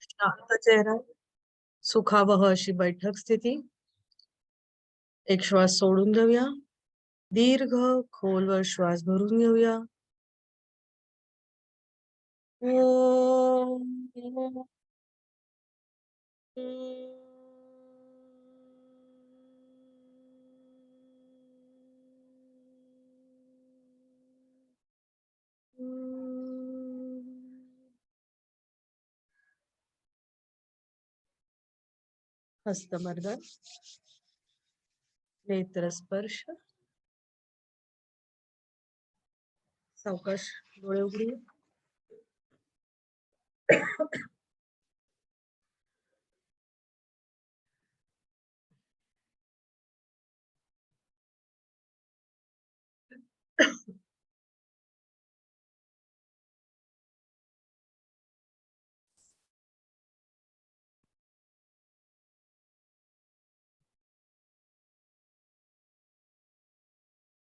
शांत चेहरा, सुखावह अशी बैठक स्थिती. एक श्वास सोडून घेऊया. दीर्घ खोलवर श्वास भरून घेऊया. हस्तमर्दन, नेत्र स्पर्श, सावकाश डोळे उघडूया.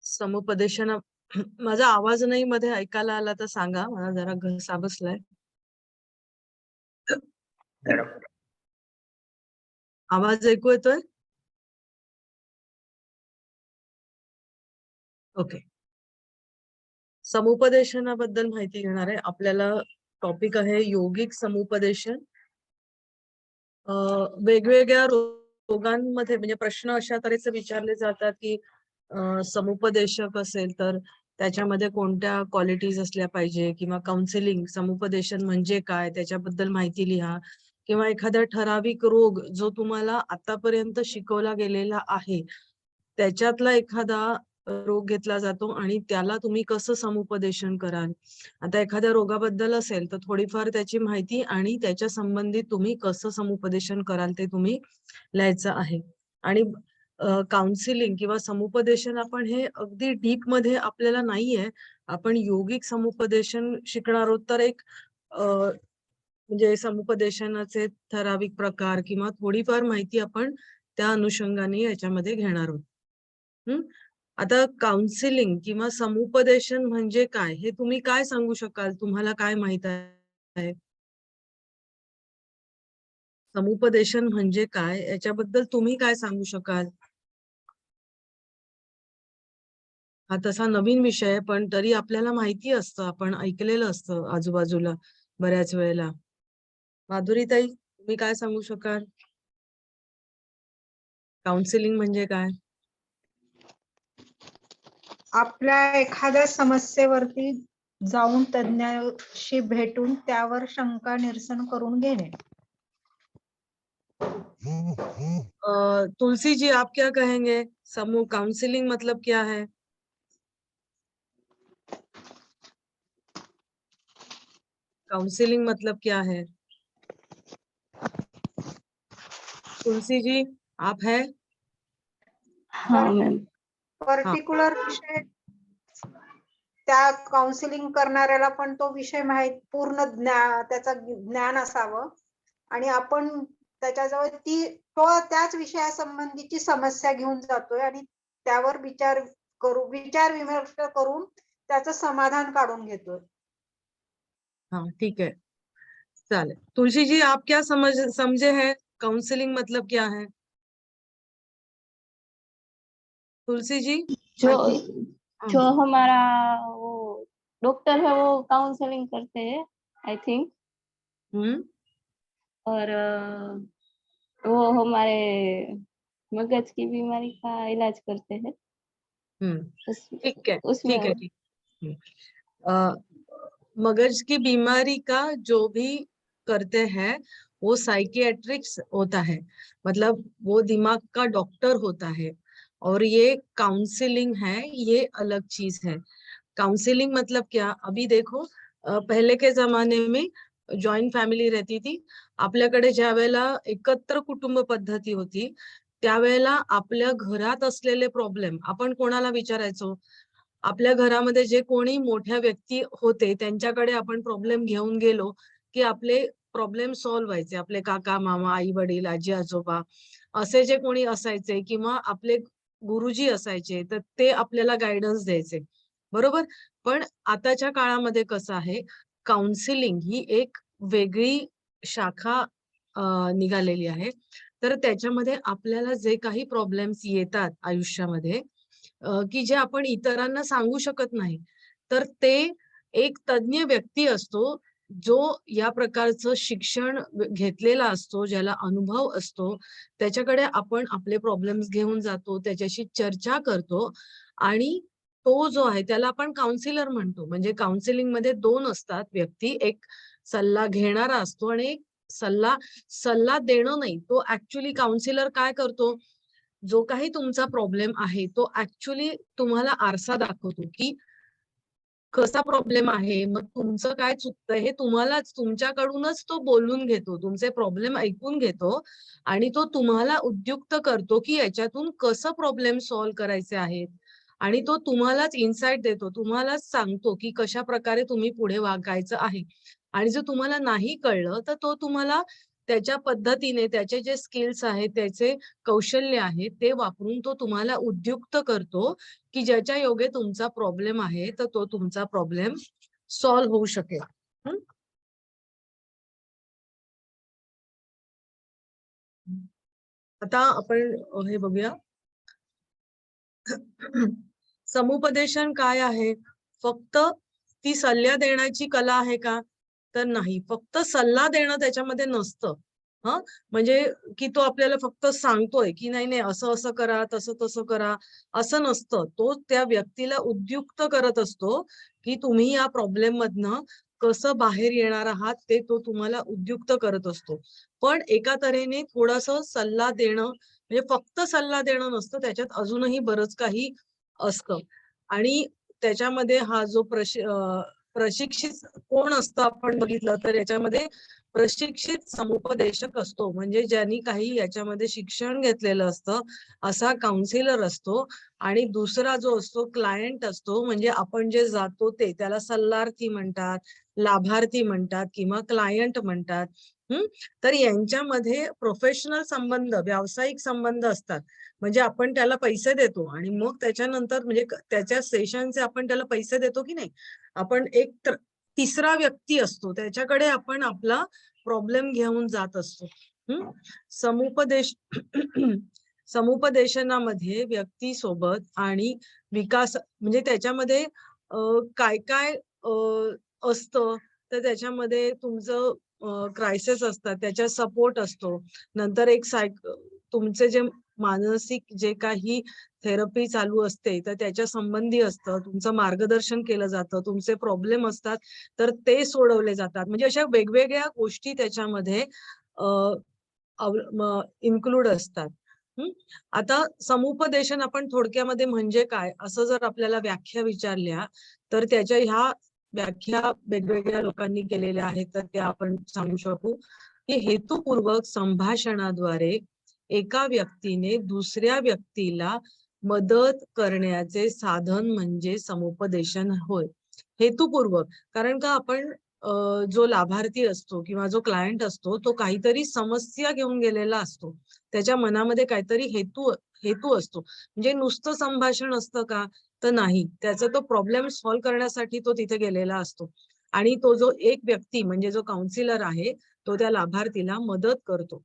समुपदेशन. माझा आवाज नाही मध्ये ऐकायला आला तर सांगा, मला जरा घसा बसलाय. आवाज ऐकू येतोय? ओके. समुपदेशनाबद्दल माहिती घेणार आहे. आपल्याला टॉपिक आहे योगिक समुपदेशन. वेगवेगळ्या रोगांमध्ये म्हणजे प्रश्न अशा तऱ्हेचे विचारले जातात की समुपदेशक असेल तर त्याच्यामध्ये कोणत्या क्वालिटीज असल्या पाहिजे, किंवा काउन्सिलिंग समुपदेशन म्हणजे काय त्याच्याबद्दल माहिती लिहा, किंवा एखादा ठराविक रोग जो तुम्हाला आतापर्यंत शिकवला गेलेला आहे त्याच्यातला एखादा रोग घेतला जातो आणि त्याला तुम्ही कसं समुपदेशन कराल. आता एखाद्या रोगाबद्दल असेल तर थोडीफार त्याची माहिती आणि त्याच्या संबंधित तुम्ही कसं समुपदेशन कराल ते तुम्ही लिहायचं आहे. आणि काउन्सिलिंग किंवा समुपदेशन आपण हे अगदी डीप मध्ये आपल्याला नाहीये. आपण योगिक समुपदेशन शिकणार आहोत तर एक म्हणजे समुपदेशनाचे ठराविक प्रकार किंवा थोडीफार माहिती आपण त्या अनुषंगाने याच्यामध्ये घेणार आहोत. आता काउन्सिलिंग किंवा समुपदेशन म्हणजे काय हे तुम्ही काय सांगू शकाल? तुम्हाला काय माहित आहे? समुपदेशन म्हणजे काय याच्याबद्दल तुम्ही काय सांगू शकाल? हा तसा नवीन विषय आहे, पण तरी आपल्याला माहिती असतं, आपण ऐकलेलं असतं आजूबाजूला बऱ्याच वेळेला. माधुरीताई, तुम्ही काय सांगू शकाल? काउन्सिलिंग म्हणजे काय? आपल्या एखाद्या समस्येवरती जाऊन तज्ञाशी भेटून त्यावर शंका निरसन करून घेणे. तुलसी जी, आप क्या कहेंगे? समूह काउंसलिंग मतलब क्या है? काउंसलिंग मतलब क्या है? तुलसी जी, आप है? हाँ मैम. पर्टिक्युलर विषय त्या काउन्सिलिंग करणाऱ्याला पण तो विषय माहित पूर्ण त्याचा ज्ञान असावं आणि आपण त्याच्याजवळ तो त्याच विषयासंबंधीची समस्या घेऊन जातोय आणि त्यावर विचार विमर्श करून त्याचं समाधान काढून घेतोय. हाँ ठीक है, चले. तुलसी जी, आप क्या समझे हैं काउंसलिंग मतलब क्या है? तुलसी जी, जो हमारा वो डॉक्टर है वो काउंसलिंग करते हैं आई थिंक. और वो हमारे मगज की बीमारी का इलाज करते हैं. ठीक है, ठीक है, ठीक. मगज की बीमारी का जो भी करते हैं वो साइकियाट्रिक्स होता है, मतलब वो दिमाग का डॉक्टर होता है. और ये काउंसलिंग है, ये अलग चीज है. काउंसलिंग मतलब क्या? अभी देखो, पहले के जमाने में जॉइंट फॅमिली रहती थी. आपल्याकडे ज्या वेळेला एकत्र कुटुंब पद्धती होती त्यावेळेला आपल्या घरात असलेले प्रॉब्लेम आपण कोणाला विचारायचो? आपल्या घरामध्ये जे कोणी मोठ्या व्यक्ती होते त्यांच्याकडे आपण प्रॉब्लेम घेऊन गेलो की आपले प्रॉब्लेम सॉल्व्ह व्हायचे. आपले काका मामा, आई वडील, आजी आजोबा असे जे कोणी असायचे किंवा आपले गुरुजी असायचे तर ते आपल्याला गायडन्स द्यायचे, बरोबर. पण आताच्या काळामध्ये कसं आहे, काउन्सिलिंग ही एक वेगळी शाखा निघालेली आहे. तर त्याच्यामध्ये आपल्याला जे काही प्रॉब्लेम्स येतात आयुष्यामध्ये की जे आपण इतरांना सांगू शकत नाही, तर ते एक तज्ञ व्यक्ती असतो, जो या प्रकारचं शिक्षण घेतलेला असतो, ज्याला अनुभव असतो. त्याच्याकडे आपण आपले प्रॉब्लेम्स घेऊन जातो, त्याच्याशी चर्चा करतो आणि तो जो आहे त्याला आपण काउन्सिलर म्हणतो. म्हणजे काउन्सिलिंगमध्ये 2 असतात व्यक्ती, एक सल्ला घेणारा असतो आणि एक सल्ला देणं नाही. तो ॲक्चुअली काउन्सिलर काय करतो, जो काही तुमचा प्रॉब्लेम आहे, तो ॲक्चुअली तुम्हाला आरसा दाखवतो, की कसा प्रॉब्लेम आहे, मग तुमचं काय चुकतंय हे तुम्हालाच तुमच्याकडूनच तो बोलून घेतो. तुमचे प्रॉब्लेम ऐकून घेतो आणि तो तुम्हाला उद्युक्त करतो, की याच्यातून कसं प्रॉब्लेम सॉल्व्ह करायचे आहेत. आणि तो तुम्हालाच इन्साईट देतो. तुम्हालाच सांगतो, की कशाप्रकारे तुम्ही पुढे वागायचं आहे. आणि जर तुम्हाला नाही कळलं, तर तो तुम्हाला त्याच्या पद्धतीने त्याचे जे स्किल्स आहेत, त्याचे कौशल्य आहे, ते वापरून तो तुम्हाला उद्युक्त करतो, की ज्याच्या योगे तुमचा प्रॉब्लेम आहे, तर तो तुमचा प्रॉब्लेम सॉल्व्ह होऊ शकेल. हं. आता आपण हे बघूया. समुपदेशन काय आहे? फक्त ती सल्ला देण्याची कला आहे का? तर नाही. फक्त सल्ला देणं त्याच्यामध्ये नसतं. हं. म्हणजे की तो आपल्याला फक्त सांगतोय, की नाही, नाही असं असं करा, तसं तसं करा, असं नसतं. तो त्या व्यक्तीला उद्युक्त करत असतो, की तुम्ही या प्रॉब्लेम मधनं कसं बाहेर येणार आहात ते तो तुम्हाला उद्युक्त करत असतो. पण एका तऱ्हेने थोडंसं सल्ला देणं म्हणजे फक्त सल्ला देणं नसतं, त्याच्यात अजूनही बरंच काही असतं. आणि त्याच्यामध्ये हा जो प्रशिक्षित कोण असतं आपण बघितलं तर याच्यामध्ये प्रशिक्षित समुपदेशक असतो. म्हणजे ज्यांनी काही याच्यामध्ये शिक्षण घेतलेलं असतं, असा काउन्सिलर असतो. आणि दुसरा जो असतो क्लायंट असतो, म्हणजे आपण जे जातो ते, त्याला सल्लार्थी म्हणतात, लाभार्थी म्हणतात किंवा क्लायंट म्हणतात. तर यांच्यामध्ये प्रोफेशनल संबंध, व्यावसायिक संबंध असतात. म्हणजे आपण त्याला पैसे देतो आणि मग त्याच्यानंतर म्हणजे त्याच्या सेशनचे आपण त्याला पैसे देतो की नाही. आपण एक तिसरा व्यक्ती असतो, त्याच्याकडे आपण आपला प्रॉब्लेम घेऊन जात असतो. समुपदेश समुपदेशनामध्ये व्यक्ती सोबत आणि विकास म्हणजे त्याच्यामध्ये काय काय असतं, तर त्याच्यामध्ये तुमचं क्रायसिस असतात, त्याच्या सपोर्ट असतो. नंतर एक तुमचे जे मानसिक जे काही थेरपी चालू असते, तर त्याच्या संबंधी असतं. तुमचं मार्गदर्शन केलं जातं. तुमचे प्रॉब्लेम असतात, तर ते सोडवले जातात. म्हणजे अशा वेगवेगळ्या गोष्टी त्याच्यामध्ये इन्क्लूड असतात. आता समुपदेशन आपण थोडक्यामध्ये म्हणजे काय, असं जर आपल्याला व्याख्या विचारल्या, तर त्याच्या ह्या व्याख्या वेगवेगळ्या लोकांनी केलेल्या आहेत, तर त्या आपण सांगू शकू, की हेतुपूर्वक संभाषणाद्वारे एका व्यक्तीने दुसऱ्या व्यक्तीला मदत करण्याचे साधन म्हणजे समुपदेशन होय. हेतुपूर्वक. कारण का आपण जो लाभार्थी असतो किंवा जो क्लायंट असतो, तो काहीतरी समस्या घेऊन गेलेला असतो. त्याच्या मनामध्ये काहीतरी हेतू असतो. म्हणजे नुसतं संभाषण असतं का? तर नाही. त्याचा तो प्रॉब्लेम सॉल्व्ह करण्यासाठी तो तिथे गेलेला असतो. आणि तो जो एक व्यक्ती म्हणजे जो काउन्सिलर आहे, तो त्या लाभार्थीला मदत करतो.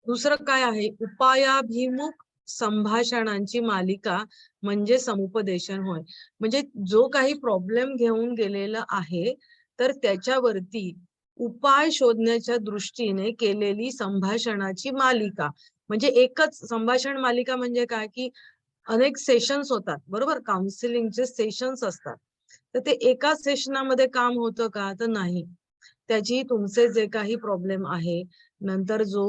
दुसरं काय आहे? उपायाभिमुख संभाषणांची मालिका म्हणजे समुपदेशन होय. म्हणजे जो काही प्रॉब्लेम घेऊन गेलेला आहे, तर त्याच्यावरती उपाय शोधण्याच्या दृष्टीने केलेली संभाषणाची मालिका. म्हणजे एकच संभाषण मालिका म्हणजे काय, की अनेक सेशन्स होतात, बरोबर? काउन्सिलिंगचे सेशन्स असतात. तर ते एका सेशनामध्ये काम होतं का? तर नाही. त्याची तुमचे जे काही प्रॉब्लेम आहे, नंतर जो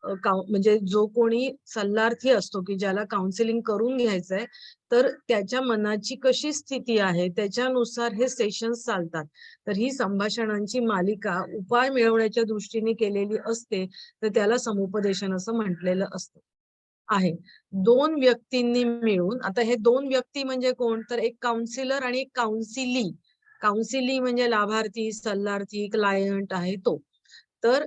म्हणजे जो कोणी सल्लार्थी असतो, की ज्याला काउन्सिलिंग करून घ्यायचंय, तर त्याच्या मनाची कशी स्थिती आहे, त्याच्यानुसार हे सेशन्स चालतात. तर ही संभाषणांची मालिका उपाय मिळवण्याच्या दृष्टीने केलेली असते, तर त्याला समुपदेशन असं म्हटलेलं असतं आहे. 2 व्यक्तींनी मिळून, आता हे 2 व्यक्ती म्हणजे कोण? तर एक काउन्सिलर आणि एक काउन्सिली. काउन्सिली म्हणजे लाभार्थी, सल्लार्थी, क्लायंट आहे तो. तर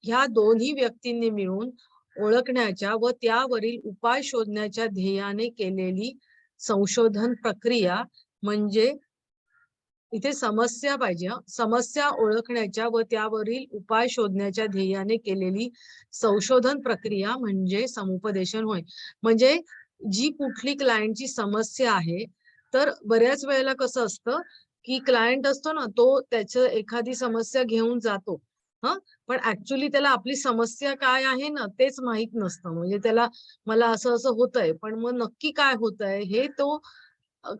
ह्या दोन्ही व्यक्तींनी मिळून ओळखण्याच्या व त्यावरील उपाय शोधण्याच्या ध्येयाने केलेली संशोधन प्रक्रिया म्हणजे इथे समस्या पाहिजे. समस्या ओळखण्याच्या व त्यावरील उपाय शोधण्याच्या ध्येयाने केलेली संशोधन प्रक्रिया म्हणजे समुपदेशन होय. म्हणजे जी कुठली क्लायंटची समस्या आहे, तर बऱ्याच वेळेला कसं असतं की क्लायंट असतो ना, तो त्याचं एखादी समस्या घेऊन जातो. पण ऍक्च्युली त्याला आपली समस्या काय आहे ना, तेच माहित नसतं. म्हणजे त्याला मला असं असं होतंय, पण मग नक्की काय होतंय हे तो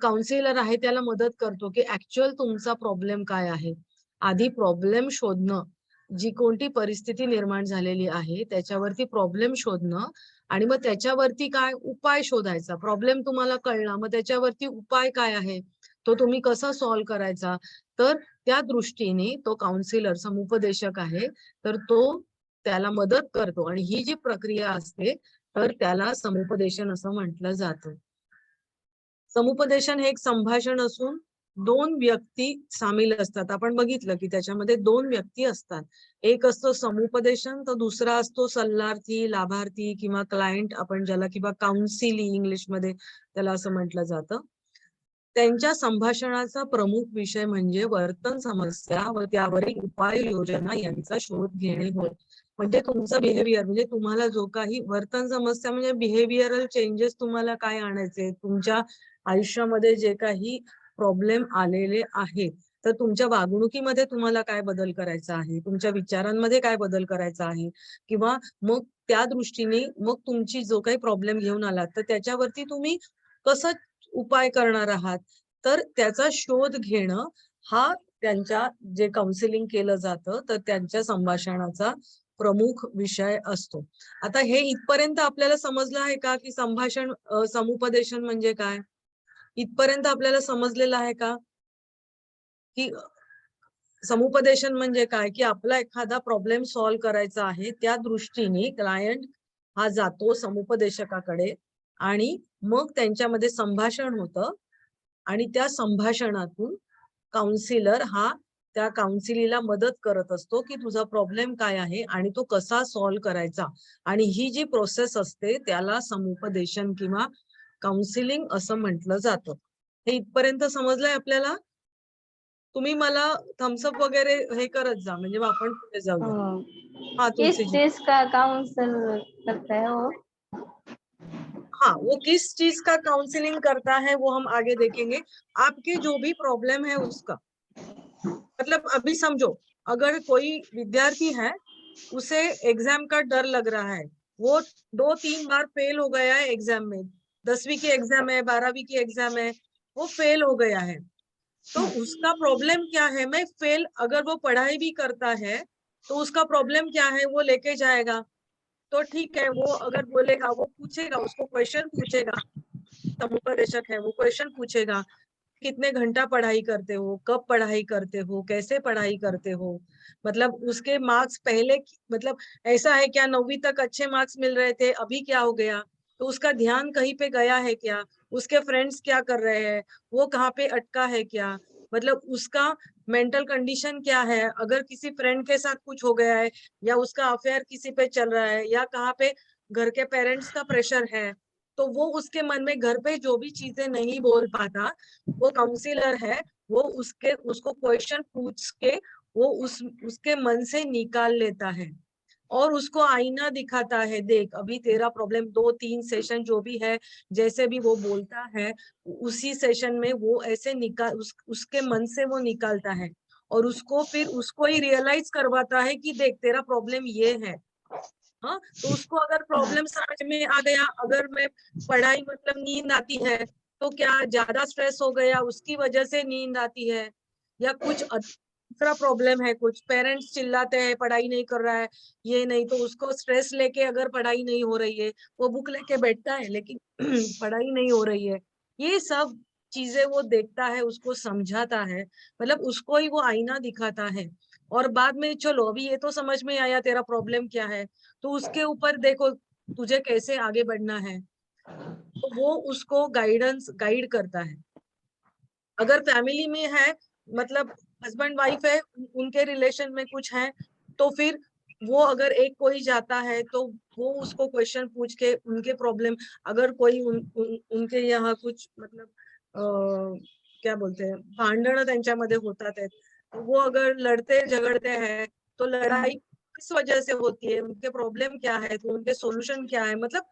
काउन्सिलर आहे त्याला मदत करतो की ऍक्च्युअल तुमचा प्रॉब्लेम काय आहे. आधी प्रॉब्लेम शोधणं, जी कोणती परिस्थिती निर्माण झालेली आहे त्याच्यावरती प्रॉब्लेम शोधणं आणि मग त्याच्यावरती काय उपाय शोधायचा. प्रॉब्लेम तुम्हाला कळला, मग त्याच्यावरती उपाय काय आहे, तो तुम्ही कसा सॉल्व्ह करायचा. तर त्या दृष्टीने तो काउन्सिलर समुपदेशक आहे, तर तो त्याला मदत करतो आणि ही जी प्रक्रिया असते तर त्याला समुपदेशन असं म्हटलं जातं. समुपदेशन हे एक संभाषण असून दोन व्यक्ती सामील असतात. आपण बघितलं की त्याच्यामध्ये दोन व्यक्ती असतात. एक असतो समुपदेशन, तर दुसरा असतो सल्लार्थी, लाभार्थी किंवा क्लायंट, आपण ज्याला किंवा काउन्सिली इंग्लिशमध्ये त्याला असं म्हटलं जातं. त्यांच्या संभाषणाचा प्रमुख विषय म्हणजे वर्तन समस्या व त्यावरील उपाययोजना यांचा शोध घेणे होय. म्हणजे तुमचं बिहेवियर, म्हणजे तुम्हाला जो काही वर्तन समस्या म्हणजे बिहेवियरल चेंजेस तुम्हाला काय आणायचे, तुमच्या आयुष्यामध्ये जे काही प्रॉब्लेम आलेले आहेत, तर तुमच्या वागणुकीमध्ये तुम्हाला काय बदल करायचा आहे, तुमच्या विचारांमध्ये काय बदल करायचा आहे, किंवा मग त्या दृष्टीने मग तुमची जो काही प्रॉब्लेम घेऊन आलात तर त्याच्यावरती तुम्ही कसं उपाय करणार आहात, तर त्याचा शोध घेणं हा त्यांच्या जे काउन्सिलिंग केलं जातं तर त्यांच्या संभाषणाचा प्रमुख विषय असतो. आता हे इथपर्यंत आपल्याला समजलं आहे का की संभाषण समुपदेशन म्हणजे काय? इथपर्यंत आपल्याला समजलेलं आहे का की समुपदेशन म्हणजे काय, की आपला एखादा प्रॉब्लेम सॉल्व्ह करायचा आहे, त्या दृष्टीने क्लायंट हा जातो समुपदेशकाकडे आणि मग त्यांच्यामध्ये संभाषण होतं आणि त्या संभाषणातून काउन्सिलर हा त्या काउन्सिलीला मदत करत असतो की तुझा प्रॉब्लेम काय आहे आणि तो कसा सॉल्व्ह करायचा. आणि ही जी प्रोसेस असते त्याला समुपदेशन किंवा काउन्सिलिंग असं म्हटलं जातं. हे इथपर्यंत समजलंय आपल्याला? तुम्ही मला थम्सअप वगैरे हे करत जा, म्हणजे मग आपण पुढे जाऊया. हाँ किस तुलसी जी. चीज का काउंसिल करता है वो? हाँ, वो किस चीज का काउंसलिंग करता है वो हम आगे देखेंगे। आपके जो भी प्रॉब्लम है उसका, मतलब अभी समझो अगर कोई विद्यार्थी है, उसे एग्जाम का डर लग रहा है, वो 2-3 बार फेल हो गया है एग्जाम में, 10वीं की एग्जाम है, 12वीं की एग्जाम है, वो फेल हो गया है, तो उसका प्रॉब्लम क्या है, मैं फेल, अगर वो पढ़ाई भी करता है तो उसका प्रॉब्लम क्या है वो लेके जाएगा, तो ठीक है, वो अगर बोलेगा, वो पूछेगा, उसको क्वेश्चन पूछेगा, समुपदेशक है वो क्वेश्चन पूछेगा, कितने घंटा पढ़ाई करते हो, कब पढ़ाई करते हो, कैसे पढ़ाई करते हो, मतलब उसके मार्क्स पहले मतलब ऐसा है क्या 9वीं तक अच्छे मार्क्स मिल रहे थे, अभी क्या हो गया, तो उसका ध्यान कहीं पे गया है क्या, उसके फ्रेंड्स क्या कर रहे हैं, वो कहाँ पे अटका है क्या, मतलब उसका मेंटल कंडीशन क्या है, अगर किसी फ्रेंड के साथ कुछ हो गया है या उसका अफेयर किसी पे चल रहा है या कहाँ पे घर के पेरेंट्स का प्रेशर है, तो वो उसके मन में घर पे जो भी चीजें नहीं बोल पाता, वो काउंसिलर है, वो उसको क्वेश्चन पूछ के वो उसके मन से निकाल लेता है और उसको आईना दिखाता है, देख अभी तेरा प्रॉब्लम 2-3 सेशन जो भी है, जैसे भी वो बोलता है उसी सेशन में वो ऐसे उसके मन से वो निकालता है और उसको फिर उसको ही रियलाइज करवाता है कि देख तेरा प्रॉब्लम ये है। हाँ, तो उसको अगर प्रॉब्लम समझ में आ गया, अगर मैं पढ़ाई मतलब नींद आती है, तो क्या ज्यादा स्ट्रेस हो गया उसकी वजह से नींद आती है, या कुछ दूसरा प्रॉब्लम है, कुछ पेरेंट्स चिल्लाते हैं पढ़ाई नहीं कर रहा है, ये नहीं, तो उसको स्ट्रेस लेके अगर पढ़ाई नहीं हो रही है, वो बुक लेके बैठता है लेकिन पढ़ाई नहीं हो रही है, ये सब चीजें वो देखता है, उसको समझाता है, मतलब उसको ही वो आईना दिखाता है। और बाद में चलो अभी ये तो समझ में आया तेरा प्रॉब्लम क्या है, तो उसके ऊपर देखो तुझे कैसे आगे बढ़ना है, तो वो उसको गाइड करता है। अगर फैमिली में है, मतलब हस्बैंड वाइफ है, उनके रिलेशन में कुछ है, तो फिर वो अगर एक कोई जाता है तो वो उसको क्वेश्चन पूछ के उनके प्रॉब्लम, अगर कोई उनके यहाँ कुछ मतलब क्या बोलते हैं भांडण त्यांच्यामध्ये होतात आहेत, वो अगर लड़ते झगड़ते हैं तो लड़ाई किस वजह से होती है, उनके प्रॉब्लम क्या है, तो उनके सॉल्यूशन क्या है, मतलब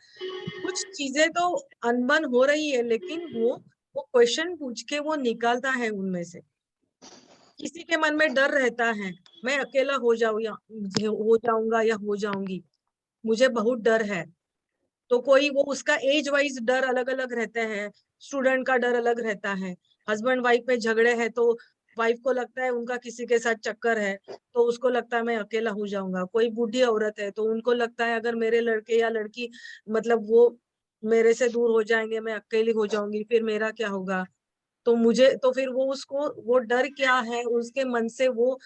कुछ चीजें तो अनबन हो रही है, लेकिन वो क्वेश्चन पूछ के वो निकालता है उनमें से। किसी के मन में डर रहता है, मैं अकेला हो जाऊं या हो जाऊंगा या हो जाऊंगी, मुझे बहुत डर है। तो कोई वो उसका एज वाइज डर अलग अलग रहते हैं, स्टूडेंट का डर अलग रहता है, हस्बैंड वाइफ में झगड़े हैं तो वाइफ को लगता है उनका किसी के साथ चक्कर है, तो उसको लगता है मैं अकेला हो जाऊंगा। कोई बूढ़ी औरत है तो उनको लगता है अगर मेरे लड़के या लड़की मतलब वो मेरे से दूर हो जाएंगे, मैं अकेली हो जाऊंगी, फिर मेरा क्या होगा। तो मुझे तो फिर वो उसको वो डर क्या है उसके मन से वो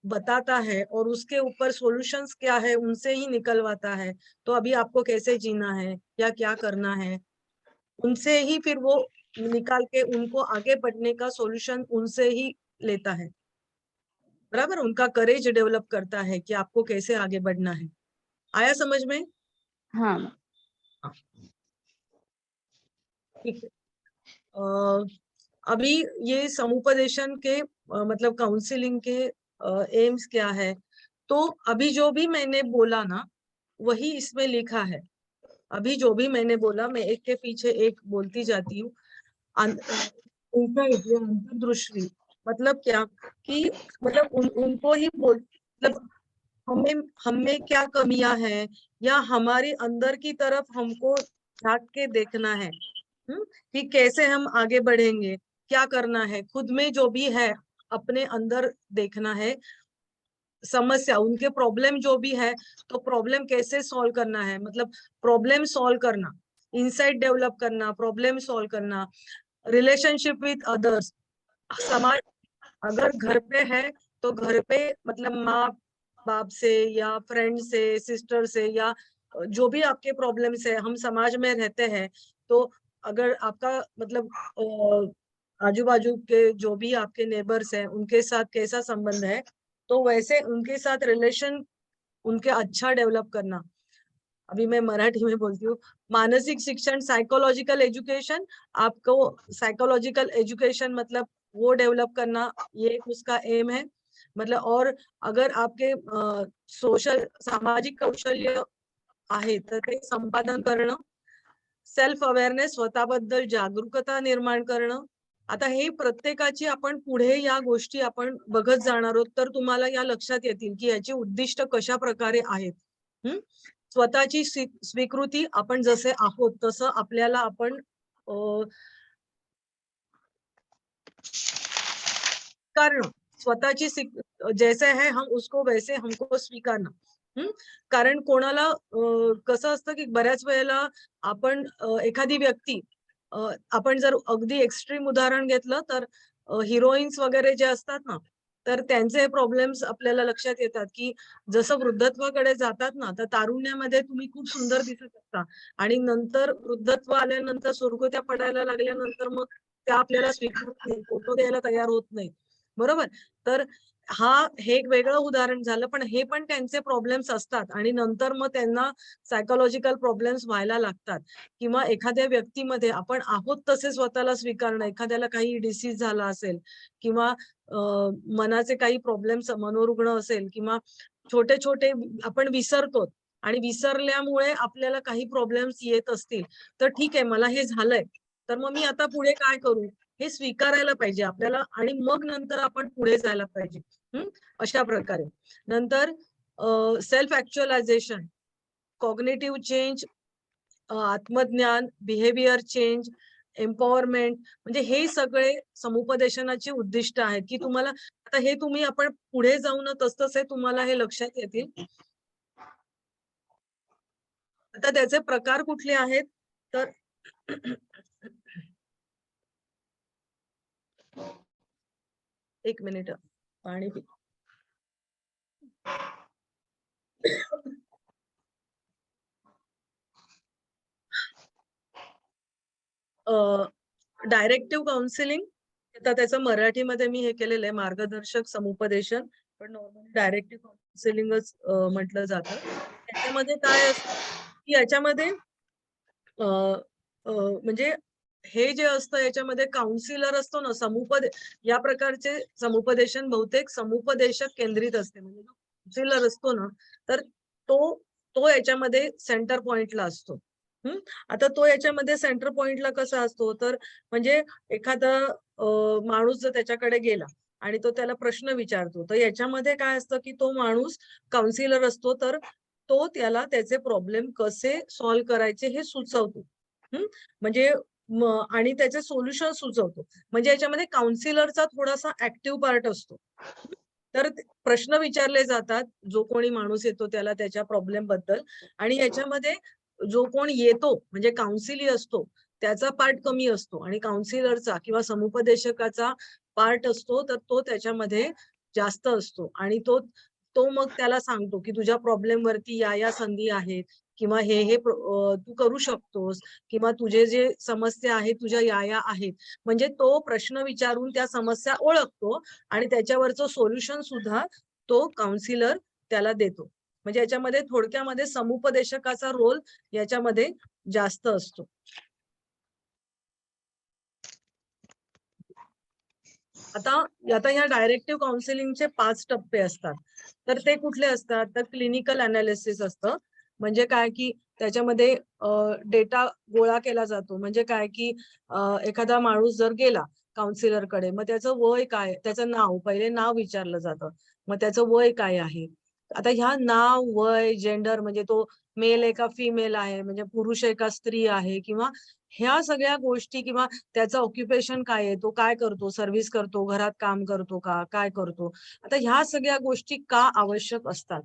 बताता है, और उसके ऊपर सॉल्यूशंस क्या है उनसे ही निकलवाता है। तो अभी आपको कैसे जीना है या क्या करना है, उनसे ही फिर वो निकाल के उनको आगे बढ़ने का सॉल्यूशन उनसे ही लेता है। बराबर, उनका करेज डेवलप करता है कि आपको कैसे आगे बढ़ना है। आया समझ में? हाँ। ठीक है। अभी ये समुपदेशन के मतलब काउंसलिंग के एम्स क्या है, तो अभी जो भी मैंने बोला ना वही इसमें लिखा है। अभी जो भी मैंने बोला मैं एक के पीछे एक बोलती जाती हूँ। इंसाइट या अंतर्दृष्टि मतलब क्या कि मतलब उनको ही बोल मतलब हमें हमें क्या कमियां हैं या हमारी अंदर की तरफ हमको झांक के देखना है। कि कैसे हम आगे बढ़ेंगे, क्या करना है, खुद में जो भी है अपने अंदर देखना है। समस्या उनके प्रॉब्लम जो भी है तो प्रॉब्लम कैसे सॉल्व करना है, मतलब प्रॉब्लम सॉल्व करना, इंसाइट डेवलप करना, प्रॉब्लम सॉल्व करना, रिलेशनशिप विद अदर्स। समाज अगर घर पे है तो घर पे मतलब माँ बाप से या फ्रेंड से, सिस्टर से, या जो भी आपके प्रॉब्लम्स है, हम समाज में रहते हैं तो अगर आपका मतलब आजू बाजू के जो भी आपके नेबर्स हैं उनके साथ कैसा संबंध है, तो वैसे उनके साथ रिलेशन उनके अच्छा डेवलप करना। अभी मैं मराठी में बोलती हूँ, मानसिक शिक्षण साइकोलॉजिकल एजुकेशन, आपको साइकोलॉजिकल एजुकेशन मतलब वो डेवलप करना, ये एक उसका एम है। मतलब और अगर आपके सोशल सामाजिक कौशल्य आहे तर ते संपादन करणं, सेल्फ अवेअरनेस स्वतःबद्दल जागरूकता निर्माण करणं। आता हे प्रत्येकाची आपण पुढे या गोष्टी आपण बघत जाणार आहोत, तर तुम्हाला या लक्षात येतील की याची उद्दिष्ट कशा प्रकारे आहेत। स्वतःची स्वीकृती, आपण जसे आहोत तसं आपल्याला आपण कारण स्वतःची जैसे है हम उसको वैसे हमको स्वीकारणं। कारण कोणाला कसं असतं की बऱ्याच वेळेला आपण एखादी व्यक्ती आपण जर अगदी एक्स्ट्रीम उदाहरण घेतलं तर हिरोईन्स वगैरे जे असतात ना, तर त्यांचे प्रॉब्लेम्स आपल्याला लक्षात येतात की जसं वृद्धत्वाकडे जातात ना, तर तारुण्यामध्ये तुम्ही खूप सुंदर दिसत असता आणि नंतर वृद्धत्व आल्यानंतर सुरकुत्या पडायला लागल्यानंतर मग त्या आपल्याला स्वीकारत नाही, फोटो द्यायला तयार होत नाही, बरोबर? तर हे एक वेगळं उदाहरण झालं, पण हे पण त्यांचे प्रॉब्लेम्स असतात आणि नंतर मग त्यांना सायकोलॉजिकल प्रॉब्लेम्स व्हायला लागतात। किंवा एखाद्या व्यक्तीमध्ये आपण आहोत तसे स्वतःला स्वीकारणं, एखाद्याला काही डिसीज झाला असेल किंवा मनाचे काही प्रॉब्लेम्स, मनोरुग्ण असेल किंवा छोटे छोटे आपण विसरतो आणि विसरल्यामुळे आपल्याला काही प्रॉब्लेम्स येत असतील, तर ठीक आहे मला हे झालंय, तर मग मी आता पुढे काय करू हे स्वीकारायला पाहिजे आपल्याला आणि मग नंतर आपण पुढे जायला पाहिजे। अशा प्रकारे नंतर सेल्फ ऍक्च्युअलायझेशन, कॉग्निटिव्ह चेंज, आत्मज्ञान, बिहेवियर चेंज, एम्पॉवरमेंट, म्हणजे हे सगळे समुपदेशनाची उद्दिष्ट आहेत की तुम्हाला आता हे तुम्ही आपण पुढे जाऊन तसतसे तुम्हाला हे लक्षात येतील। आता त्याचे प्रकार कुठले आहेत तर एक मिनिट पाणी पी। डायरेक्टिव्ह काउन्सिलिंग, आता त्याचं मराठीमध्ये मी हे केलेलं आहे मार्गदर्शक समुपदेशन, पण नॉर्मली डायरेक्टिव्ह काउन्सिलिंगच म्हटलं जातं। त्याच्यामध्ये काय असतं की याच्यामध्ये म्हणजे हे जे असतं याच्यामध्ये काउन्सिलर असतो ना, या प्रकारचे समुपदेशन बहुतेक समुपदेशक केंद्रित असते. म्हणजे जो काउन्सिलर असतो ना, तर तो तो याच्यामध्ये सेंटर पॉइंटला असतो. आता तो याच्यामध्ये सेंटर पॉइंटला कसा असतो, तर म्हणजे एखादा माणूस जर त्याच्याकडे गेला आणि तो त्याला प्रश्न विचारतो, तर याच्यामध्ये काय असतं की तो माणूस काउन्सिलर असतो, तर तो त्याला त्याचे प्रॉब्लेम कसे सॉल्व्ह करायचे हे सुचवतो. म्हणजे आणि त्याचे सोल्युशन सुचवतो. म्हणजे याच्यामध्ये काउन्सिलरचा थोडासा ऍक्टिव्ह पार्ट असतो. तर प्रश्न विचारले जातात, जो कोणी माणूस येतो त्याला त्याच्या प्रॉब्लेम बद्दल, आणि याच्यामध्ये जो कोण येतो म्हणजे काउन्सिली असतो त्याचा पार्ट कमी असतो आणि काउन्सिलरचा किंवा समुपदेशकाचा पार्ट असतो, तर तो त्याच्यामध्ये जास्त असतो. आणि तो तो मग त्याला सांगतो की तुझ्या प्रॉब्लेम वरती या संधी आहेत, किंवा हे तू करू शकतोस, किंवा तुझे जे समस्या आहेत तुझ्या या आहेत. म्हणजे तो प्रश्न विचारून त्या समस्या ओळखतो आणि त्याच्यावरचं सोल्युशन सुद्धा तो काउन्सिलर त्याला देतो. म्हणजे याच्यामध्ये थोडक्यामध्ये समुपदेशकाचा रोल याच्यामध्ये जास्त असतो. आता आता ह्या डायरेक्टिव्ह काउन्सिलिंगचे 5 टप्पे असतात. तर ते कुठले असतात, तर क्लिनिकल अनालिसिस असतं. म्हणजे काय की त्याच्यामध्ये डेटा गोळा केला जातो. म्हणजे काय की एखादा माणूस जर गेला काउन्सिलरकडे, मग त्याचं वय काय, त्याचं नाव, पहिले नाव विचारलं जातं. मग त्याचं वय काय आहे. आता ह्या नाव, वय, जेंडर, म्हणजे तो मेल आहे का फिमेल आहे, म्हणजे पुरुष आहे का स्त्री आहे, किंवा ह्या सगळ्या गोष्टी, किंवा त्याचं ऑक्युपेशन काय आहे, तो काय करतो, सर्व्हिस करतो, घरात काम करतो का, काय करतो. आता ह्या सगळ्या गोष्टी का आवश्यक असतात,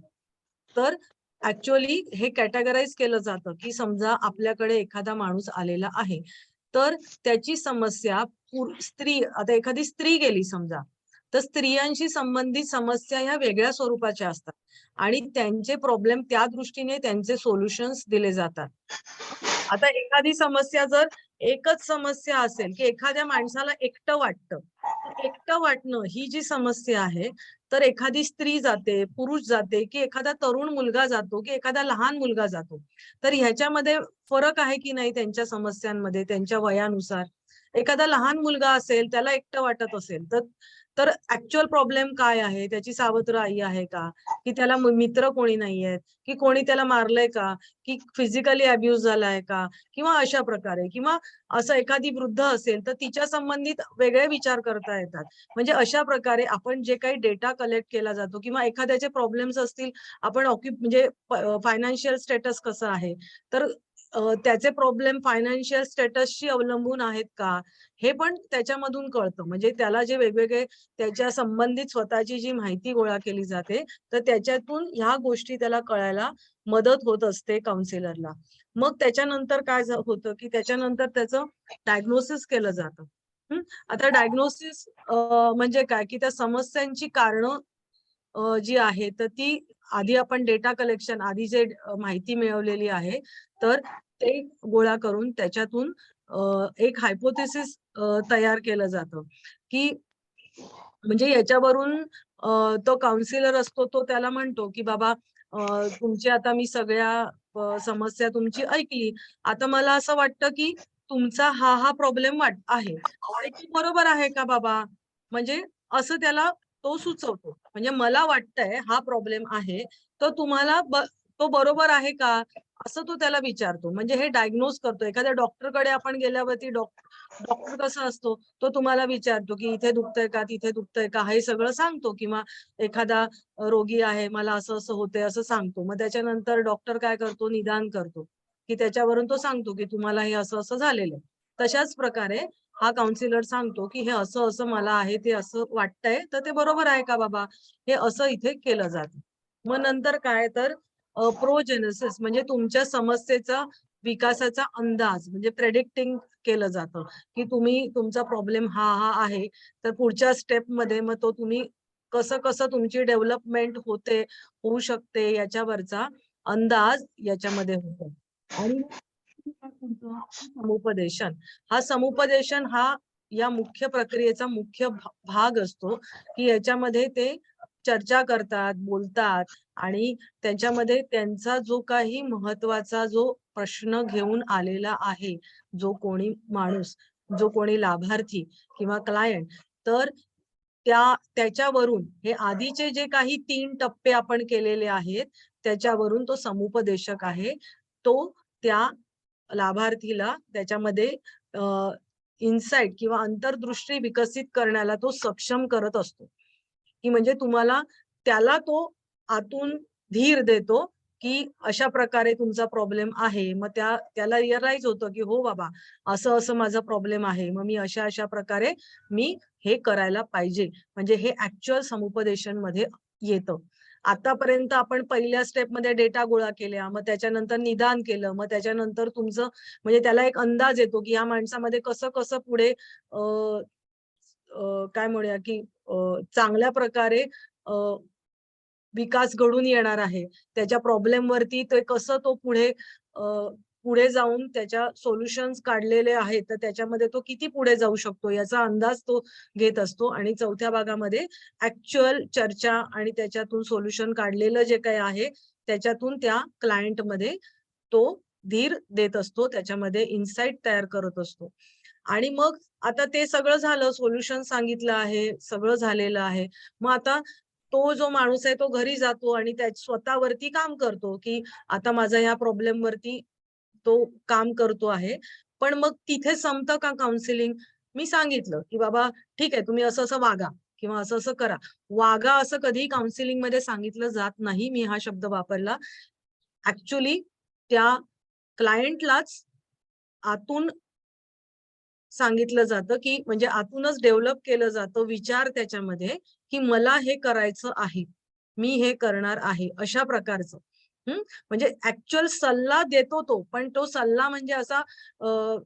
तर ऍक्च्युअली हे कॅटेगराईज केलं जातं की समजा आपल्याकडे एखादा माणूस आलेला आहे, तर त्याची समस्या आता एखादी स्त्री गेली समजा, तर स्त्रियांशी संबंधित समस्या ह्या वेगळ्या स्वरूपाच्या असतात आणि त्यांचे प्रॉब्लेम त्या दृष्टीने त्यांचे सोल्युशन्स दिले जातात. आता एखादी समस्या जर एकच समस्या असेल की एखाद्या माणसाला एकटं वाटतं, तर एकटं वाटणं ही जी समस्या आहे, तर एखादी स्त्री जाते, पुरुष जाते, की एखादा तरुण मुलगा जातो, की एखादा लहान मुलगा जातो, तर ह्याच्यामध्ये फरक आहे की नाही त्यांच्या समस्यांमध्ये, त्यांच्या वयानुसार. एखादा लहान मुलगा असेल, त्याला एकटं वाटत असेल, तर तर ऍक्च्युअल प्रॉब्लेम काय आहे, त्याची सावत्र आई आहे का, की त्याला मित्र कोणी नाहीयेत, की कोणी त्याला मारलंय का, की फिजिकली अब्युज झालाय का, किंवा अशा प्रकारे, किंवा असं एखादी वृद्ध असेल तर तिच्या संबंधित वेगळे विचार करता येतात. म्हणजे अशा प्रकारे आपण जे काही डेटा कलेक्ट केला जातो, किंवा एखाद्याचे प्रॉब्लेम्स असतील, आपण म्हणजे फायनान्शियल स्टेटस कसं आहे, तर त्याचे प्रॉब्लेम फायनान्शियल स्टेटसशी अवलंबून आहेत का, हे पण त्याच्यामधून कळतं. म्हणजे त्याला जे वेगवेगळे त्याच्या संबंधित स्वतःची जी माहिती गोळा केली जाते, तर त्याच्यातून ह्या गोष्टी त्याला कळायला मदत होत असते काउन्सिलरला. मग त्याच्यानंतर काय होतं की त्याच्यानंतर त्याचं डायग्नोसिस केलं जातं. आता डायग्नोसिस म्हणजे काय, की त्या समस्यांची कारणं जी आहे, तर ती आधी आपण डेटा कलेक्शन, आधी जे माहिती मिळवलेली आहे, तर ते गोळा करून त्याच्यातून एक हायपोथेसिस तयार केलं जातं, की म्हणजे याच्यावरून तो काउन्सिलर असतो, तो त्याला म्हणतो की बाबा, तुमची आता मी सगळ्या समस्या तुमची ऐकली. आता मला असं वाटतं की तुमचा हा प्रॉब्लेम आहे आणि ते बरोबर आहे का बाबा? म्हणजे असं त्याला तो सुचवतो. म्हणजे मला वाटतंय हा प्रॉब्लेम आहे, तर तुम्हाला तो बरोबर आहे का? असं तो त्याला विचारतो. म्हणजे हे डायग्नोज करतो. एखाद्या डॉक्टरकडे आपण गेल्यावरती डॉक्टर कसा असतो, तो तुम्हाला विचारतो की इथे दुखतंय का, तिथे दुखतंय का, हे सगळं सांगतो. किंवा एखादा रोगी आहे, मला असं असं होतंय असं सांगतो. मग त्याच्यानंतर डॉक्टर काय करतो, निदान करतो, की त्याच्यावरून तो सांगतो की तुम्हाला हे असं असं झालेलं आहे. तशाच प्रकारे हा काउन्सिलर सांगतो की हे असं असं मला आहे, ते असं वाटतंय, तर ते बरोबर आहे का बाबा, हे असं इथे केलं जातं. मग नंतर काय, तर प्रोजेनेसिस म्हणजे तुमच्या समस्येचा विकासाचा अंदाज, म्हणजे प्रेडिक्टिंग केलं जातं, की तुमचा प्रॉब्लेम हा आहे, तर पुढच्या स्टेपमध्ये मग तो तुम्ही कसं कसं तुमची डेव्हलपमेंट होऊ शकते याच्यावरचा अंदाज याच्यामध्ये होतो. आणि समुपदेशन समुपदेशन हा या मुख्य प्रक्रियेचा मुख्य भाग असतो, की याच्यामध्ये ते चर्चा करतात, बोलतात आणि त्यांच्यामध्ये त्यांचा जो काही महत्वाचा जो प्रश्न घेऊन आलेला आहे, जो कोणी माणूस, जो कोणी लाभार्थी किंवा क्लायंट, तर त्याच्यावरून हे आधीचे जे काही 3 टप्पे आपण केलेले आहेत त्याच्यावरून तो समुपदेशक आहे, तो त्या लाभार्थीला त्याच्यामध्ये इन्साइट किंवा अंतर्दृष्टी विकसित करण्याला तो सक्षम करत असतो, की म्हणजे त्याला तो आतून धीर देतो की अशा प्रकारे तुमचा प्रॉब्लेम आहे. मग त्याला रिअलाइज होतं की हो बाबा, असं असं माझा प्रॉब्लेम आहे, मग मी अशा अशा प्रकारे मी हे करायला पाहिजे. म्हणजे हे ऍक्च्युअल समुपदेशन मध्ये येतं. आतापर्यंत आपण पहिल्या स्टेपमध्ये डेटा गोळा केल्या, मग त्याच्यानंतर निदान केलं, मग त्याच्यानंतर तुमचं म्हणजे त्याला एक अंदाज येतो की या माणसामध्ये कसं कसं पुढे काय म्हणूया की चांगल्या प्रकारे विकास घडून येणार आहे. त्याच्या प्रॉब्लेम वरती ते कसं तो पुढे जाऊन त्याच्या सोल्युशन्स काढलेले आहेत, तर त्याच्यामध्ये तो किती पुढे जाऊ शकतो याचा अंदाज तो घेत असतो. आणि चौथ्या भागामध्ये ऍक्च्युअल चर्चा आणि त्याच्यातून सोल्युशन काढलेलं जे काही आहे त्याच्यातून त्या क्लायंट मध्ये तो धीर देत असतो, त्याच्यामध्ये इन्साइट तयार करत असतो. आणि मग आता ते सगळं झालं, सोल्युशन सांगितलं आहे, सगळं झालेलं आहे. मग आता तो जो माणूस आहे तो घरी जातो आणि त्या स्वतःवरती काम करतो की आता माझा या प्रॉब्लेम वरती तो काम करतो आहे. पण मग तिथे संपतं का काउन्सिलिंग? मी सांगितलं की बाबा ठीक आहे, तुम्ही असं असं वागा किंवा असं असं करा. वागा असं कधीही काउन्सिलिंग मध्ये सांगितलं जात नाही. मी हा शब्द वापरला. ऍक्च्युअली त्या क्लायंटलाच आतून सांगितलं जातं की म्हणजे आतूनच डेव्हलप केलं जातं विचार त्याच्यामध्ये की मला हे करायचं आहे, मी हे करणार आहे, अशा प्रकारचं. म्हणजे ऍक्च्युअल सल्ला देतो तो, पण तो सल्ला म्हणजे असा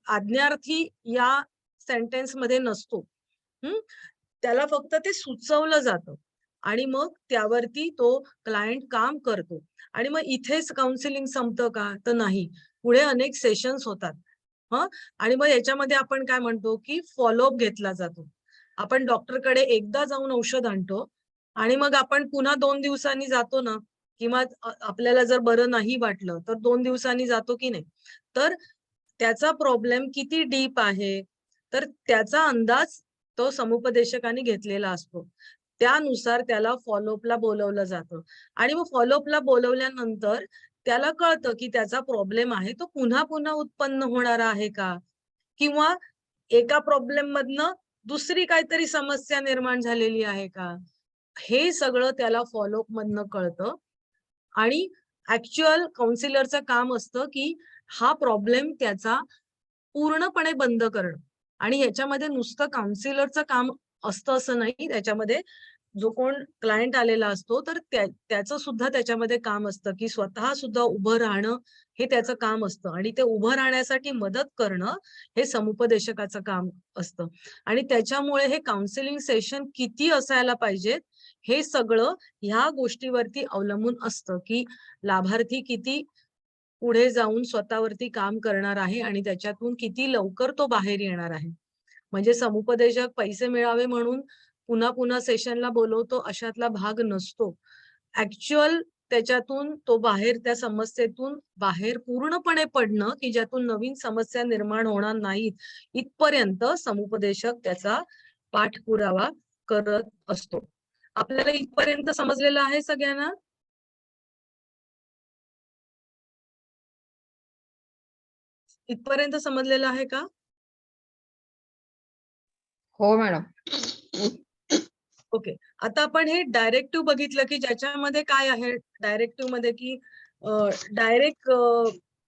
आज्ञार्थी या सेंटेन्स मध्ये नसतो. त्याला फक्त ते सुचवलं जातं आणि मग त्यावरती तो क्लायंट काम करतो. आणि मग इथेच काउन्सिलिंग संपतं का? तर नाही, पुढे अनेक सेशन्स होतात. आणि मग याच्यामध्ये आपण काय म्हणतो की फॉलोअप घेतला जातो. आपण डॉक्टरकडे एकदा जाऊन औषध आणतो आणि मग आपण पुन्हा 2 दिवसांनी जातो ना, किंवा आपल्याला जर बरं नाही वाटलं तर 2 दिवसांनी जातो की नाही. तर त्याचा प्रॉब्लेम किती डीप आहे, तर त्याचा अंदाज तो समुपदेशकाने घेतलेला असतो. त्यानुसार त्याला फॉलोअपला बोलवलं जातं. आणि मग फॉलोअपला बोलवल्यानंतर त्याला कळतं की त्याचा प्रॉब्लेम आहे तो पुन्हा पुन्हा उत्पन्न होणारा आहे का, किंवा एका प्रॉब्लेम मधनं दुसरी काहीतरी समस्या निर्माण झालेली आहे का, हे सगळं त्याला फॉलोअप मधनं कळतं. आणि ऍक्च्युअल काउन्सिलरचं काम असतं की हा प्रॉब्लेम त्याचा पूर्णपणे बंद करणं. आणि ह्याच्यामध्ये नुसतं काउन्सिलरचं काम असतं असं नाही, त्याच्यामध्ये जो कोण क्लायंट आलेला असतो तर त्याचं सुद्धा त्याच्यामध्ये काम असतं की स्वतः सुद्धा उभं राहणं हे त्याचं काम असतं. आणि ते उभं राहण्यासाठी मदत करणं हे समुपदेशकाचं काम असतं. आणि त्याच्यामुळे हे काउन्सिलिंग सेशन किती असायला पाहिजेत हे सगळं ह्या गोष्टीवरती अवलंबून असतं की लाभार्थी किती पुढे जाऊन स्वतःवरती काम करणार आहे आणि त्याच्यातून किती लवकर तो बाहेर येणार आहे. म्हणजे समुपदेशक पैसे मिळावे म्हणून पुन्हा पुन्हा सेशनला बोलवतो अशातला भाग नसतो. ऍक्च्युअल त्याच्यातून तो बाहेर त्या समस्येतून बाहेर पूर्णपणे पडणं की ज्यातून नवीन समस्या निर्माण होणार नाहीत, इथपर्यंत समुपदेशक त्याचा पाठपुरावा करत असतो. आपल्याला इथपर्यंत समजलेलं आहे सगळ्यांना? इथपर्यंत समजलेलं आहे का? हो मॅडम. ओके. आता आपण हे डायरेक्टिव्ह बघितलं की ज्याच्यामध्ये काय आहे डायरेक्टिव्ह मध्ये की डायरेक्ट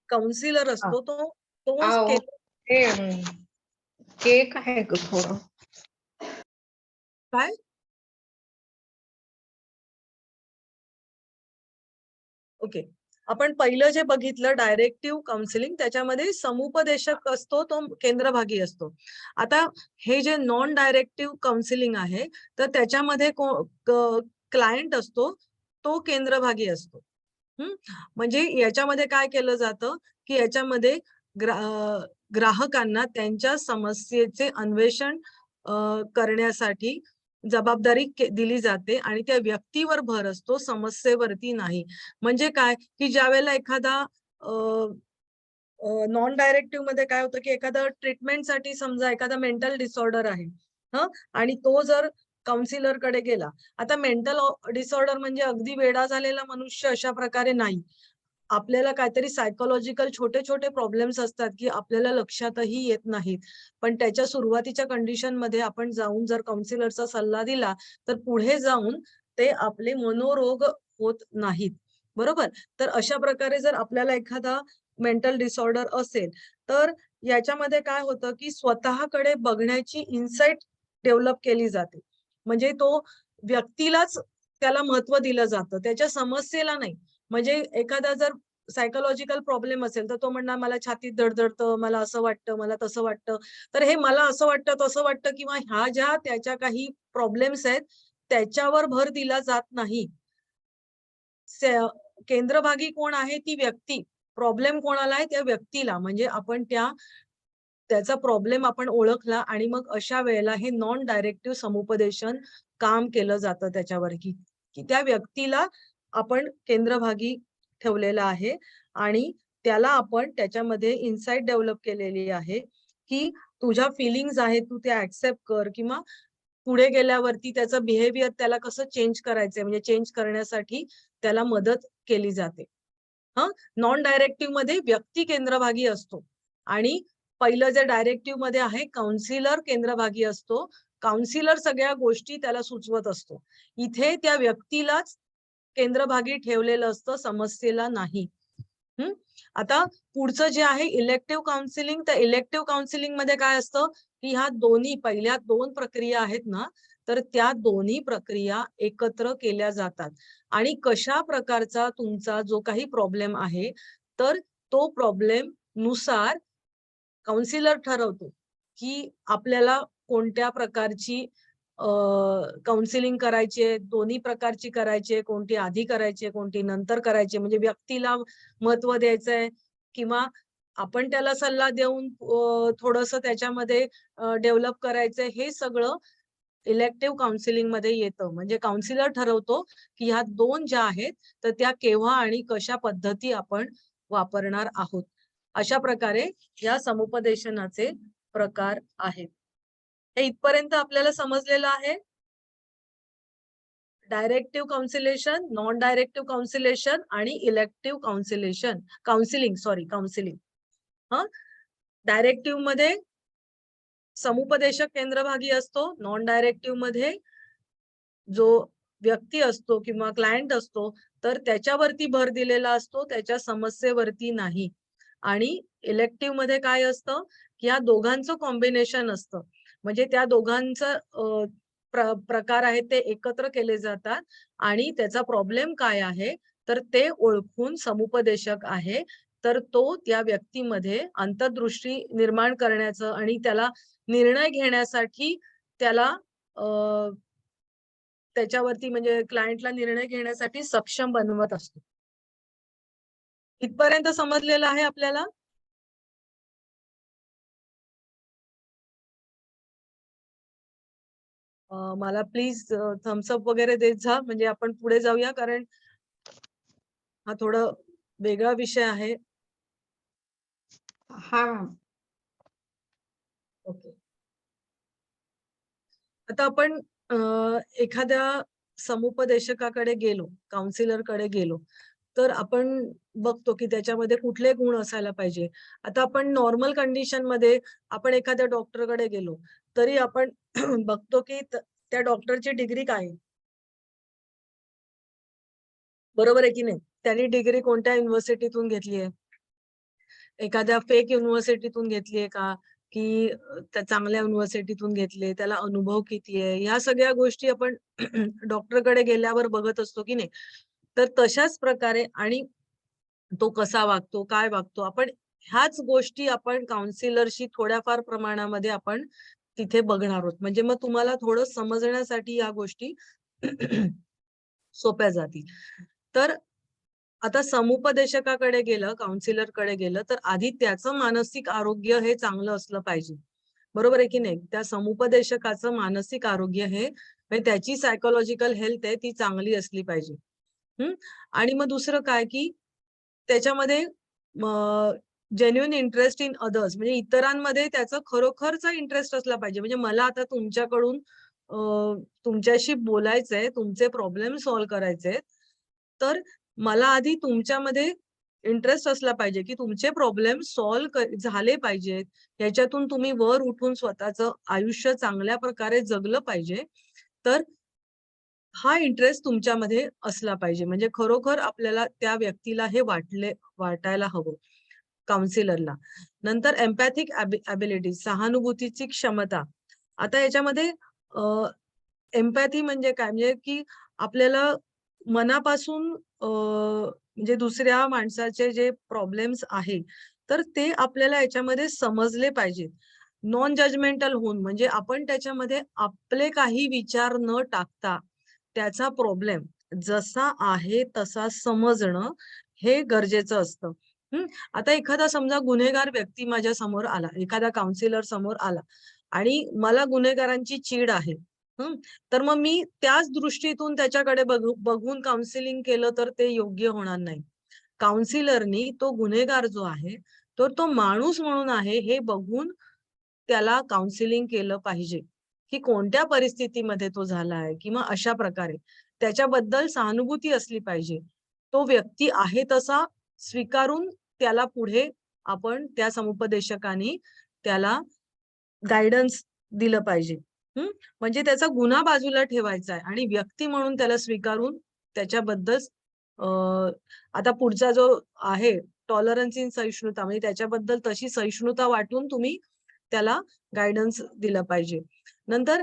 काउन्सिलर असतो तो आओ, ते केक आहे ग थोडं. काय? ओके. आपण पहिलं जे बघितलं डायरेक्टिव्ह काउन्सिलिंग, त्याच्यामध्ये समुपदेशक असतो तो केंद्रभागी असतो. आता हे जे नॉन डायरेक्टिव्ह काउन्सिलिंग आहे तर त्याच्यामध्ये क्लायंट असतो तो केंद्रभागी असतो. म्हणजे याच्यामध्ये काय केलं जातं की याच्यामध्ये ग्राहकांना त्यांच्या समस्येचे अन्वेषण करण्यासाठी जबाबदारी दिली जाते आणि त्या व्यक्तीवर भर असतो, समस्येवरती नाही. म्हणजे काय की ज्यावेळेला एखादा नॉन डायरेक्टिव्ह मध्ये काय होतं की एखादा ट्रीटमेंटसाठी समजा एखादा मेंटल डिसऑर्डर आहे आणि तो जर काउन्सिलर कडे गेला. आता मेंटल डिसऑर्डर म्हणजे अगदी वेडा झालेला मनुष्य अशा प्रकारे नाही. आपल्याला काहीतरी सायकोलॉजिकल छोटे छोटे प्रॉब्लेम्स असतात की आपल्याला लक्षातही येत नाहीत. पण त्याच्या सुरुवातीच्या कंडिशन मध्ये आपण जाऊन जर काउन्सिलरचा सल्ला दिला तर पुढे जाऊन ते आपले मनोरोग होत नाहीत. बरोबर. तर अशा प्रकारे जर आपल्याला एखादा मेंटल डिसऑर्डर असेल तर याच्यामध्ये काय होतं की स्वतःकडे बघण्याची इन्साइट डेव्हलप केली जाते. म्हणजे तो व्यक्तीलाच त्याला महत्व दिलं जातं, त्याच्या समस्येला नाही. म्हणजे एखादा जर सायकोलॉजिकल प्रॉब्लेम असेल तर तो म्हणणार मला छातीत धडधडतं, मला असं वाटतं, मला तसं वाटतं. तर हे मला असं वाटतं, तसं वाटतं किंवा ह्या ज्या त्याच्या काही प्रॉब्लेम्स आहेत त्याच्यावर भर दिला जात नाही. केंद्रभागी कोण आहे? ती व्यक्ती. प्रॉब्लेम कोणाला आहे? त्या व्यक्तीला. म्हणजे आपण त्याचा प्रॉब्लेम आपण ओळखला आणि मग अशा वेळेला हे नॉन डायरेक्टिव्ह समुपदेशन काम केलं जातं त्याच्यावर की त्या व्यक्तीला आपण केंद्रभागी ठेवलेला आहे आणि त्याला आपण त्याच्यामध्ये इन्साइट डेव्हलप केलेली आहे की तुझ्या फिलिंग्स आहेत तू त्या ऍक्सेप्ट कर किंवा पुढे गेल्यावरती त्याचं बिहेवियर त्याला कसं चेंज करायचंय म्हणजे चेंज करण्यासाठी त्याला मदत केली जाते. नॉन डायरेक्टिव्ह मध्ये व्यक्ती केंद्रभागी असतो आणि पहिलं जे डायरेक्टिव्ह मध्ये आहे काउन्सिलर केंद्रभागी असतो. काउन्सिलर सगळ्या गोष्टी त्याला सुचवत असतो. इथे त्या व्यक्तीलाच केंद्रभागी ठेवलेलं असतं, समस्येला नाही. आता पुढचं जे आहे इलेक्टिव्ह काउन्सिलिंग, तर इलेक्टिव्ह काउन्सिलिंग मध्ये काय असतं की ह्या दोन्ही पहिल्या 2 प्रक्रिया आहेत ना, तर त्या दोन्ही प्रक्रिया एकत्र केल्या जातात आणि कशा प्रकारचा तुमचा जो काही प्रॉब्लेम आहे तर तो प्रॉब्लेम नुसार काउन्सिलर ठरवतो की आपल्याला कोणत्या प्रकारची काउन्सिलिंग करायची आहे, दोन्ही प्रकारची करायची आहे, कोणती आधी करायची आहे, कोणती नंतर करायची आहे. म्हणजे व्यक्तीला महत्व द्यायचंय किंवा आपण त्याला सल्ला देऊन थोडंसं त्याच्यामध्ये डेव्हलप करायचंय. हे सगळं इलेक्टिव्ह काउन्सिलिंग मध्ये येतं. म्हणजे काउन्सिलर ठरवतो की ह्या 2 ज्या आहेत तर त्या केव्हा आणि कशा पद्धती आपण वापरणार आहोत. अशा प्रकारे या समुपदेशनाचे प्रकार आहेत. हे इथपर्यंत आपल्याला समजलेलं आहे. डायरेक्टिव्ह काउन्सिलेशन, नॉन डायरेक्टिव्ह काउन्सिलेशन आणि इलेक्टिव्ह काउन्सिलिंग. डायरेक्टिव्ह मध्ये समुपदेशक केंद्रभागी असतो. नॉन डायरेक्टिव्ह मध्ये जो व्यक्ती असतो किंवा क्लायंट असतो तर त्याच्यावरती भर दिलेला असतो, त्याच्या समस्येवरती नाही. आणि इलेक्टिव्ह मध्ये काय असतं की या दोघांचं कॉम्बिनेशन असतं. म्हणजे त्या दोघांचं प्रकार आहेत ते एकत्र केले जातात आणि त्याचा प्रॉब्लेम काय आहे तर ते ओळखून समुपदेशक आहे तर तो त्या व्यक्तीमध्ये अंतर्दृष्टी निर्माण करण्याचं आणि त्याला निर्णय घेण्यासाठी त्याला त्याच्यावरती म्हणजे क्लायंटला निर्णय घेण्यासाठी सक्षम बनवत असतो. इथपर्यंत समजलेलं आहे आपल्याला? मला प्लीज थम्सअप वगैरे देत जा म्हणजे आपण पुढे जाऊया कारण हा थोडा वेगळा विषय आहे. हा मॅम. ओके. आता आपण एखाद्या समुपदेशकाकडे गेलो, काउन्सिलर कडे गेलो तर आपण बघतो की त्याच्यामध्ये कुठले गुण असायला पाहिजे. आता आपण नॉर्मल कंडिशन मध्ये आपण एखाद्या डॉक्टरकडे गेलो तरी आपण बघतो की त्या डॉक्टरची डिग्री काय आहे. बरोबर आहे की नाही? त्यांनी डिग्री कोणत्या युनिव्हर्सिटीतून घेतली आहे? एखाद्या फेक युनिव्हर्सिटीतून घेतलीये का? की त्या चांगल्या युनिव्हर्सिटीतून घेतलीये? त्याला अनुभव किती आहे? ह्या सगळ्या गोष्टी आपण डॉक्टरकडे गेल्यावर बघत असतो की नाही? तर तशाच प्रकारे आणि तो कसा वागतो, काय वागतो, आपण ह्याच गोष्टी आपण काउन्सिलरशी थोड्याफार प्रमाणामध्ये आपण तिथे बघणार आहोत. म्हणजे मग तुम्हाला थोडं समजण्यासाठी या गोष्टी सोप्या जातील. तर आता समुपदेशकाकडे गेलं, काउन्सिलरकडे गेलं, तर आधी त्याचं मानसिक आरोग्य हे चांगलं असलं पाहिजे. बरोबर आहे की नाही? त्या समुपदेशकाचं मानसिक आरोग्य हे म्हणजे त्याची सायकोलॉजिकल हेल्थ आहे ती चांगली असली पाहिजे. आणि मग दुसरं काय की त्याच्यामध्ये जेन्युइन इंटरेस्ट इन अदर्स, म्हणजे इतरांमध्ये त्याचा खरोखरचा इंटरेस्ट असला पाहिजे. म्हणजे मला आता तुमच्याकडून तुमच्याशी बोलायचंय, तुमचे प्रॉब्लेम सॉल्व्ह करायचे, तर मला आधी तुमच्यामध्ये इंटरेस्ट असला पाहिजे की तुमचे प्रॉब्लेम सॉल्व्ह झाले पाहिजेत, याच्यातून तुम्ही वर उठून स्वतःचं आयुष्य चांगल्या प्रकारे जगलं पाहिजे. तर हा इंटरेस्ट तुमच्यामध्ये असला पाहिजे. म्हणजे खरोखर आपल्याला त्या व्यक्तीला हे वाटायला हवं, काउन्सिलरला. नंतर एम्पॅथिक ॲबिलिटी, सहानुभूतीची क्षमता. आता याच्यामध्ये एम्पॅथी म्हणजे काय, म्हणजे की आपल्याला मनापासून म्हणजे दुसऱ्या माणसाचे जे प्रॉब्लेम्स आहे तर ते आपल्याला याच्यामध्ये समजले पाहिजेत. नॉन जजमेंटल होऊन, म्हणजे आपण त्याच्यामध्ये आपले काही विचार न टाकता त्याचा प्रॉब्लेम जसा आहे तसा समजणं हे गरजेचं असतं. आता एखादा समजा गुन्हेगार व्यक्ती माझ्या समोर आला, एखादा काउन्सिलर समोर आला आणि मला गुन्हेगारांची चीड आहे. तर मग मी त्याच दृष्टीतून त्याच्याकडे बघून काउन्सिलिंग केलं तर ते योग्य होणार नाही. काउन्सिलरनी तो गुन्हेगार जो आहे तर तो माणूस म्हणून आहे हे बघून त्याला काउन्सिलिंग केलं पाहिजे, की कोणत्या परिस्थितीमध्ये तो झालाय किंवा अशा प्रकारे त्याच्याबद्दल सहानुभूती असली पाहिजे. तो व्यक्ती आहे तसा स्वीकारून त्याला पुढे आपण त्या समुपदेशकाने त्याला गायडन्स दिलं पाहिजे. म्हणजे त्याचा गुन्हा बाजूला ठेवायचा आहे आणि व्यक्ती म्हणून त्याला स्वीकारून त्याच्याबद्दल आता पुढचा जो आहे टॉलरन्स इन सहिष्णुता, म्हणजे त्याच्याबद्दल तशी सहिष्णुता वाटून तुम्ही त्याला गायडन्स दिलं पाहिजे. नंतर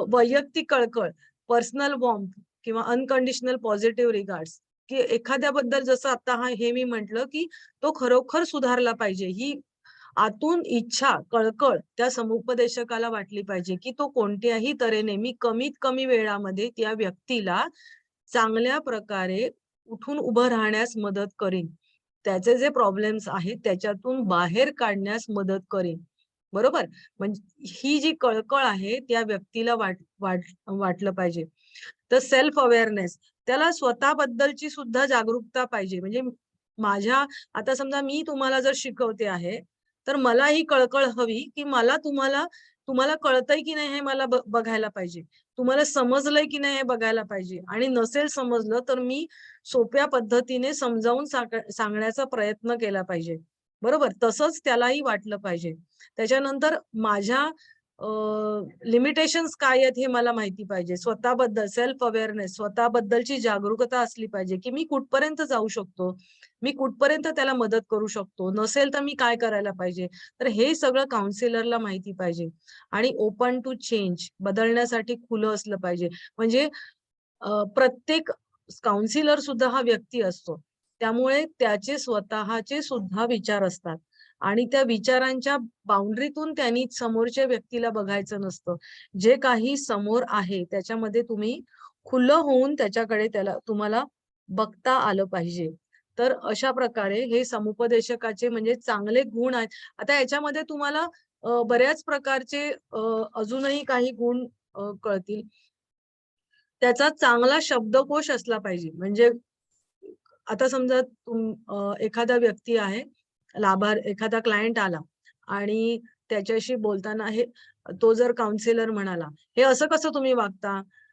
वैयक्तिक कळकळ, पर्सनल वॉर्मथ किंवा अनकंडिशनल पॉझिटिव्ह रिगार्ड्स, की एखाद्याबद्दल जसं आता हे मी म्हंटल की तो खरोखर सुधारला पाहिजे, ही आतून इच्छा, कळकळ त्या समुपदेशकाला वाटली पाहिजे, की तो कोणत्याही तऱ्हेने मी कमीत कमी वेळामध्ये त्या व्यक्तीला चांगल्या प्रकारे उठून उभं राहण्यास मदत करीन, त्याचे जे प्रॉब्लेम्स आहेत त्याच्यातून बाहेर काढण्यास मदत करीन. बरोबर? म्हणजे ही जी कळकळ आहे त्या व्यक्तीला वाटलं पाहिजे. तर सेल्फ अवेअरनेस, त्याला स्वतःबद्दलची सुद्धा जागरूकता पाहिजे. म्हणजे माझ्या आता समजा मी तुम्हाला जर शिकवते आहे तर मला ही कळकळ हवी की तुम्हाला कळतंय की नाही हे मला बघायला पाहिजे, तुम्हाला समजलंय की नाही हे बघायला पाहिजे, आणि नसेल समजलं तर मी सोप्या पद्धतीने समजावून सांगण्याचा प्रयत्न केला पाहिजे. बरोबर? तसंच त्यालाही वाटलं पाहिजे. त्याच्यानंतर माझ्या लिमिटेशन्स काय आहेत हे मला माहिती पाहिजे. स्वतःबद्दल सेल्फ अवेअरनेस, स्वतःबद्दलची जागरूकता असली पाहिजे की मी कुठपर्यंत जाऊ शकतो, मी कुठपर्यंत त्याला मदत करू शकतो, नसेल तर मी काय करायला पाहिजे. तर हे सगळं काउन्सिलरला माहिती पाहिजे. आणि ओपन टू चेंज, बदलण्यासाठी खुलं असलं पाहिजे. म्हणजे प्रत्येक काउन्सिलर सुद्धा हा व्यक्ती असतो, त्यामुळे त्याचे स्वतःचे सुद्धा विचार असतात आणि त्या विचारांच्या बाउंड्रीतून त्यांनी समोरच्या व्यक्तीला बघायचं नसतं. जे काही समोर आहे त्याच्यामध्ये तुम्ही खुलं होऊन त्याच्याकडे तुम्हाला बघता आलं पाहिजे. तर अशा प्रकारे हे समुपदेशकाचे म्हणजे चांगले गुण आहेत. आता याच्यामध्ये तुम्हाला बऱ्याच प्रकारचे अजूनही काही गुण कळतील. त्याचा चांगला शब्दकोश असला पाहिजे. म्हणजे आता समजा एखादा व्यक्ती आहे, एखादा क्लायंट आला आणि त्याच्याशी बोलताना तो जर काउन्सिलर म्हणाला, हे असं कसं तुम्ही वागता,